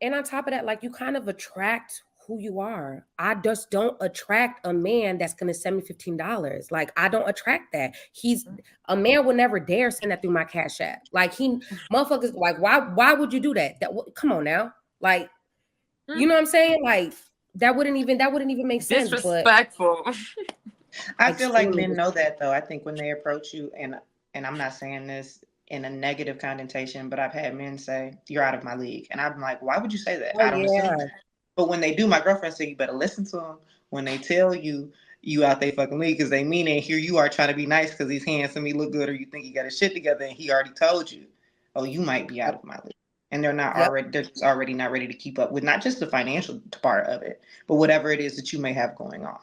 And on top of that, like, you kind of attract who you are. I just don't attract a man that's gonna send me $15. Like, I don't attract that. He's a man would never dare send that through my Cash App. Like, he motherfuckers like, why would you do that? Come on now. Like, you know what I'm saying? Like, that wouldn't even make sense. But Disrespectful. I feel like extremely men know that though. I think when they approach you, and I'm not saying this in a negative connotation, but I've had men say, "You're out of my league," and I'm like, "Why would you say that?" oh I don't assume yeah. that. But when they do, my girlfriend said, "You better listen to them when they tell you you out they fucking league because they mean it. Here you are trying to be nice because he's handsome, he look good, or you think he got his shit together, and he already told you, oh, you might be out Yep. of my league." And they're not Yep. already, they're just already not ready to keep up with not just the financial part of it, but whatever it is that you may have going on.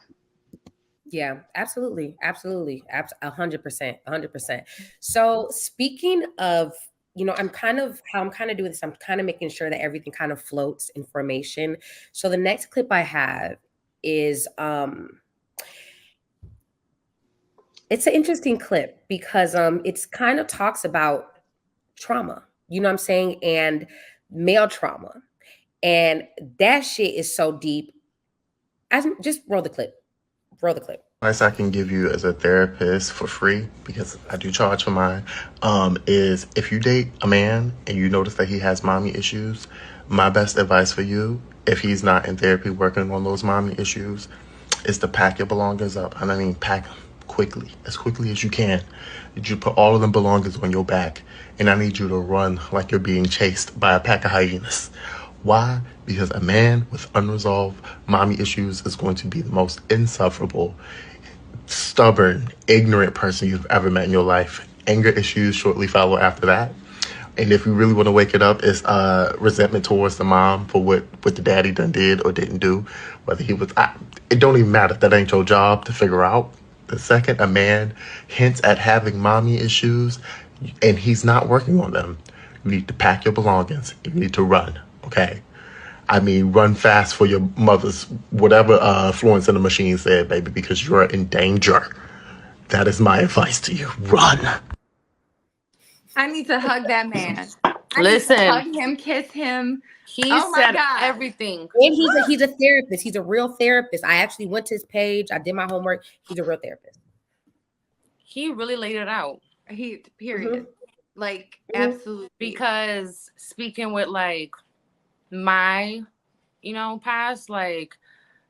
Yeah, absolutely. Absolutely. 100%. 100%. So speaking of, I'm kind of doing this. I'm kind of making sure that everything kind of floats information. So the next clip I have is it's an interesting clip because it's kind of talks about trauma, you know what I'm saying? And male trauma. And that shit is so deep. Just roll the clip. Roll the clip. Advice I can give you as a therapist for free, because I do charge for mine, is if you date a man and you notice that he has mommy issues, my best advice for you, if he's not in therapy working on those mommy issues, is to pack your belongings up. And I mean pack them quickly, as quickly as you can. You put all of them belongings on your back, and I need you to run like you're being chased by a pack of hyenas. Why? Because a man with unresolved mommy issues is going to be the most insufferable, stubborn, ignorant person you've ever met in your life. Anger issues shortly follow after that. And if you really want to wake it up, it's resentment towards the mom for what the daddy done did or didn't do. Whether he was, it don't even matter. That ain't your job to figure out. The second a man hints at having mommy issues and he's not working on them, you need to pack your belongings. You need to run, okay? I mean, run fast for your mother's, whatever Florence and the Machine said, baby, because you're in danger. That is my advice to you. Run. I need to hug that man. I Listen, need to hug him, kiss him. He Oh my said God. everything. And he's a therapist. He's a real therapist. I actually went to his page. I did my homework. He's a real therapist. He really laid it out. He period. Like absolutely. Because speaking with like my, past, like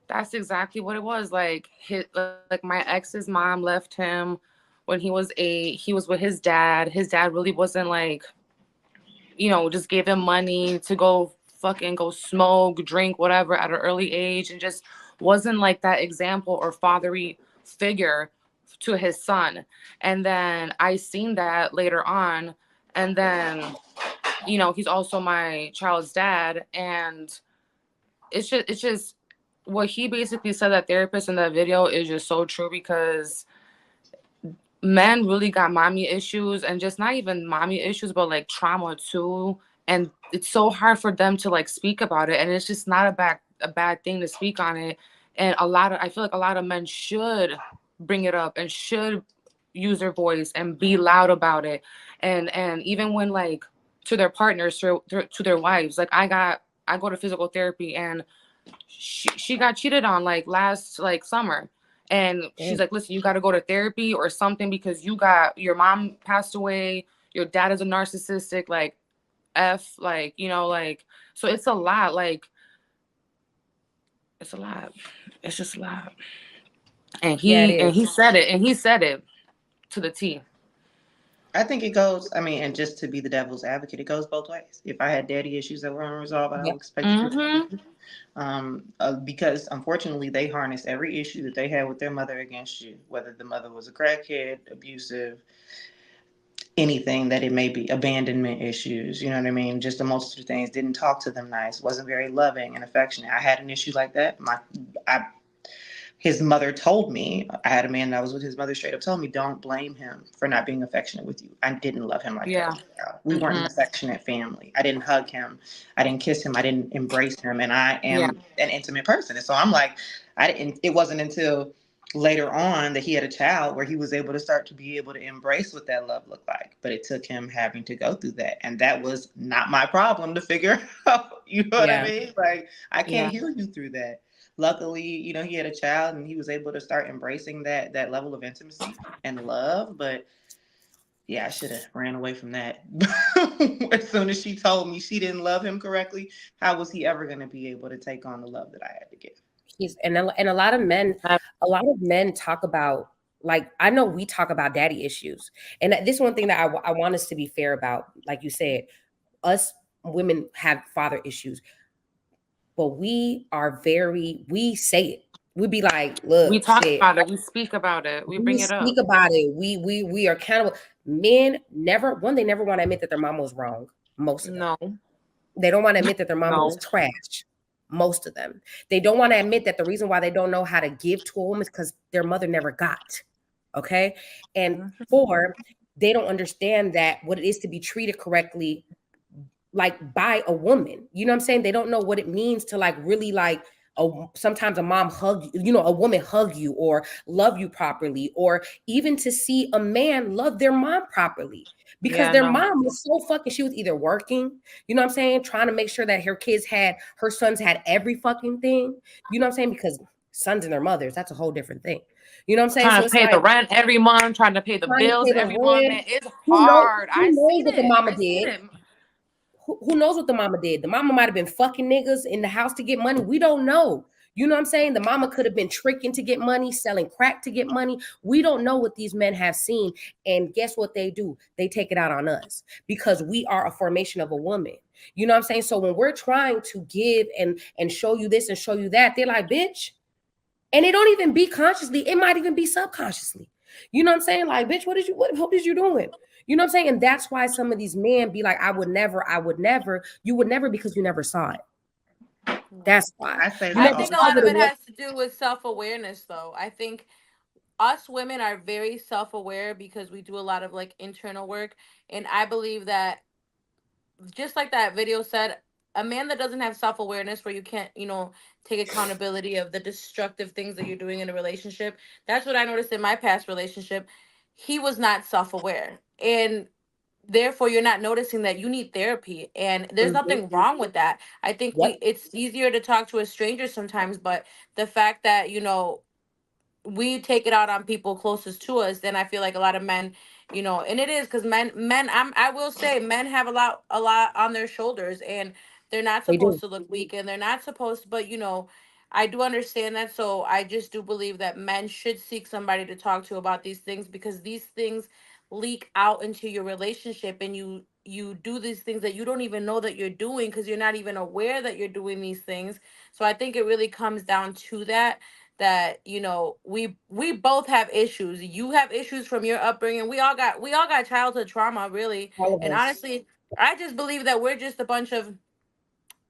that's exactly what it was. Like like my ex's mom left him when he was with his dad. His dad really wasn't like, just gave him money to go smoke, drink, whatever at an early age, and just wasn't like that example or fatherly figure to his son. And then I seen that later on, and then he's also my child's dad, and it's just what he basically said, that therapist in that video, is just so true, because men really got mommy issues, and just not even mommy issues, but like trauma too. And it's so hard for them to like speak about it. And it's just not a bad thing to speak on it. And I feel like a lot of men should bring it up and should use their voice and be loud about it. And even when like to their partners, to their wives, like I go to physical therapy, and she got cheated on like last like summer. And she's like, listen, you got to go to therapy or something, because your mom passed away. Your dad is a narcissistic, like like, like, so it's a lot. Like, it's a lot. It's just a lot. And he said it to the T. I think it goes, and just to be the devil's advocate, it goes both ways. If I had daddy issues that were unresolved, I don't expect you to. Because unfortunately, they harness every issue that they had with their mother against you, whether the mother was a crackhead, abusive, anything that it may be, abandonment issues, you know what I mean? Just a multitude of things. Didn't talk to them nice, wasn't very loving and affectionate. I had an issue like that. His mother told me, I had a man that was with his mother, straight up told me, don't blame him for not being affectionate with you. I didn't love him like that. We weren't an affectionate family. I didn't hug him. I didn't kiss him. I didn't embrace him. And I am an intimate person. And so I'm like, it wasn't until later on that he had a child where he was able to start to be able to embrace what that love looked like. But it took him having to go through that. And that was not my problem to figure out. You know what I mean? Like, I can't heal you through that. Luckily, you know, he had a child and he was able to start embracing that level of intimacy and love. But yeah, I should have ran away from that. As soon as she told me she didn't love him correctly, how was he ever going to be able to take on the love that I had to give? And a lot of men talk about, like, I know we talk about daddy issues, and this is one thing that I want us to be fair about. Like you said, us women have father issues, but we say it. We be like, look, we talk about it, we speak about it, we bring it up. We speak about it. We are accountable. Men never want to admit that their mama was wrong. Most of them. They don't want to admit that their mama was trash. Most of them. They don't want to admit that the reason why they don't know how to give to a woman is because their mother never got. Okay. And 4, they don't understand that what it is to be treated correctly, like by a woman. You know what I'm saying? They don't know what it means to like really like sometimes a mom hug you, a woman hug you or love you properly, or even to see a man love their mom properly, because their mom was so fucking, she was either working, you know what I'm saying, trying to make sure that her sons had every fucking thing, you know what I'm saying, because sons and their mothers, that's a whole different thing. You know what I'm saying? Trying to pay the rent every month, trying to pay the bills every month. Man, it's hard. I see what the mama did. Who knows what the mama did? The mama might have been fucking niggas in the house to get money. We don't know. You know what I'm saying? The mama could have been tricking to get money, selling crack to get money. We don't know what these men have seen. And guess what they do? They take it out on us because we are a formation of a woman. You know what I'm saying? So when we're trying to give and show you this and show you that, they're like, bitch. And it don't even be consciously. It might even be subconsciously. You know what I'm saying? Like, bitch, what is you doing? You know what I'm saying? And that's why some of these men be like, I would never. You would never, because you never saw it. That's why. I think a lot of it has to do with self-awareness, though. I think us women are very self-aware because we do a lot of like internal work. And I believe that, just like that video said, a man that doesn't have self-awareness, where you can't, take accountability of the destructive things that you're doing in a relationship. That's what I noticed in my past relationship. He was not self-aware. And therefore you're not noticing that you need therapy, and there's nothing wrong with that. I think it's easier to talk to a stranger sometimes, but the fact that we take it out on people closest to us, then I feel like a lot of men, and it is because I will say men have a lot on their shoulders, and they're not supposed to look weak, and they're not supposed to, but I do understand that. So I just do believe that men should seek somebody to talk to about these things, because these things leak out into your relationship, and you do these things that you don't even know that you're doing, because you're not even aware that you're doing these things. So I think it really comes down to that we both have issues. You have issues from your upbringing. We all got childhood trauma, really. And honestly, I just believe that we're just a bunch of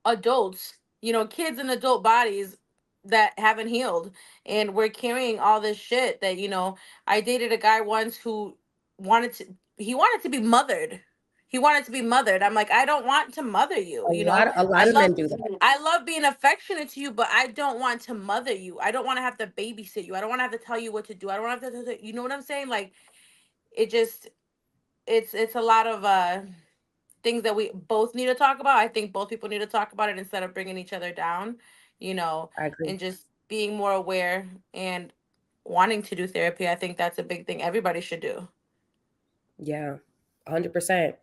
adults, kids in adult bodies that haven't healed, and we're carrying all this shit that I dated a guy once who wanted to be mothered. He wanted to be mothered. I'm like, I don't want to mother you. A lot of men do that. I love being affectionate to you, but I don't want to mother you. I don't want to have to babysit you. I don't want to have to tell you what to do. I don't want to have to, you know what I'm saying? Like, it's a lot of things that we both need to talk about. I think both people need to talk about it instead of bringing each other down, I agree. and just being more aware and wanting to do therapy. I think that's a big thing everybody should do. Yeah, 100%.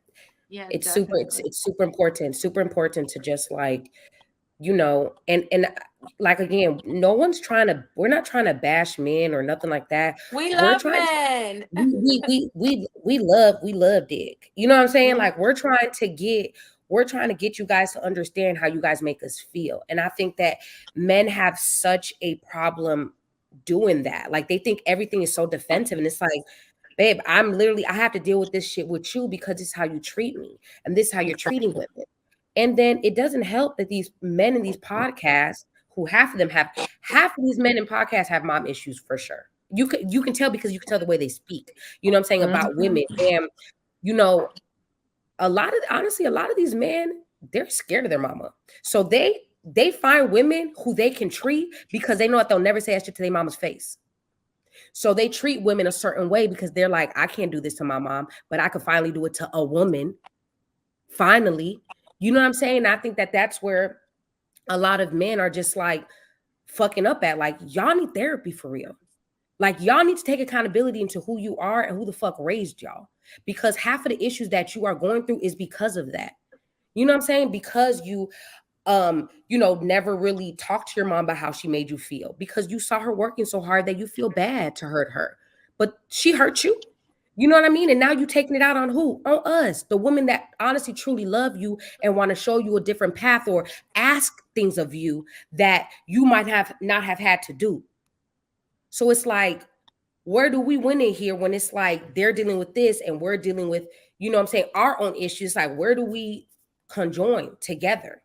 Yeah, it's super important to just like, and like, again, we're not trying to bash men or nothing like that. We love men. We love dick. You know what I'm saying? Like, we're trying to get you guys to understand how you guys make us feel. And I think that men have such a problem doing that. Like, they think everything is so defensive, and it's like, babe, I have to deal with this shit with you because it's how you treat me, and this is how you're treating women. And then it doesn't help that these men in these podcasts, who half of these men in podcasts have mom issues for sure. You can tell, because you can tell the way they speak, you know what I'm saying, about women. And a lot of these men, they're scared of their mama. So they find women who they can treat because they know that they'll never say that shit to their mama's face. So they treat women a certain way because they're like, I can't do this to my mom, but I could finally do it to a woman. Finally, you know what I'm saying? I think that that's where a lot of men are just like fucking up at. Like, y'all need therapy for real. Like, y'all need to take accountability into who you are and who the fuck raised y'all. Because half of the issues that you are going through is because of that. You know what I'm saying? Because you never really talked to your mom about how she made you feel, because you saw her working so hard that you feel bad to hurt her. But she hurt you. You know what I mean? And now you taking it out on who? On us, the women that honestly truly love you and want to show you a different path or ask things of you that you might have not have had to do. So it's like, where do we win in here when it's like they're dealing with this and we're dealing with, you know what I'm saying, our own issues? Like, where do we conjoin together?